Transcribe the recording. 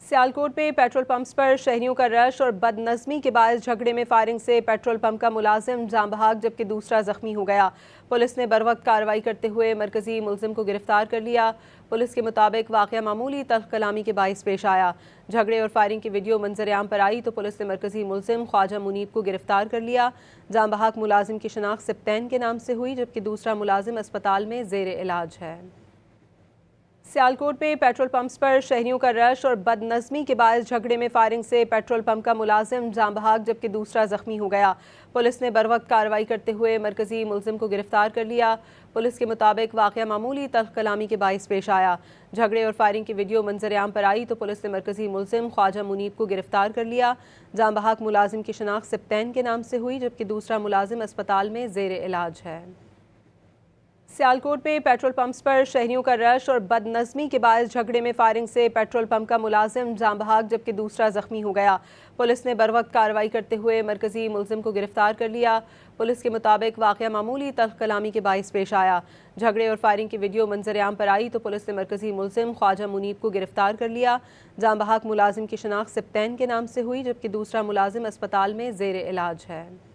सियालकोट में petrol pumps पर शहरियों का रश और बदनज़मी के बायस झगड़े में फायरिंग से पेट्रोल पंप का मुलाजिम जान बहक जबकि दूसरा जख्मी हो गया। पुलिस ने बरवक्त कार्रवाई करते हुए मरकजी मुलजिम को गिरफ्तार कर लिया। पुलिस के मुताबिक वाक़या मामूली तल्ख कलामी के बायस पेश आया। झगड़े और फायरिंग की वीडियो मंजर आम पर आई तो पुलिस ने मरकजी मुलजिम ख्वाजा मुनीब को गिरफ्तार कर लिया। जान बहक मुलाजिम की शनाख्त सिप्तैन के नाम से हुई जबकि दूसरा मुलाजिम अस्पताल में ज़ेर इलाज है। सियालकोट में पेट्रोल पंप्स पर शहरियों का रश और बदनज़मी के बायस झगड़े में फायरिंग से पेट्रोल पंप का मुलाजिम जान बहक जबकि दूसरा जख्मी हो गया। पुलिस ने बरवक्त कार्रवाई करते हुए मरकजी मुलजिम को गिरफ्तार कर लिया। पुलिस के मुताबिक वाक़या मामूली तल्ख कलामी के बायस पेश आया। झगड़े और फायरिंग की वीडियो मंजर आम पर आई तो पुलिस ने मरकजी मुलजिम ख्वाजा मुनीब को गिरफ्तार कर लिया। जान बहक मुलाजिम की शनाख्त सिप्तैन के नाम से हुई जबकि दूसरा मुलाजिम अस्पताल में ज़ेर इलाज है। सियालकोट में पेट्रोल पंप्स पर शहरियों का रश और बदनज़मी के बायस झगड़े में फायरिंग से पेट्रोल पंप का मुलाजिम जान बहक जबकि दूसरा जख्मी हो गया। पुलिस ने बरवक्त कार्रवाई करते हुए मरकजी मुलजिम को गिरफ्तार कर लिया। पुलिस के मुताबिक वाक़या मामूली तल्ख कलामी के बायस पेश आया। झगड़े और फायरिंग की वीडियो मंजर आम पर आई तो पुलिस ने मरकजी मुलजिम ख्वाजा मुनीब को गिरफ्तार कर लिया। जान बहक मुलाजिम की शनाख्त सिप्तैन के नाम से हुई जबकि दूसरा मुलाजिम अस्पताल में ज़ेर इलाज है।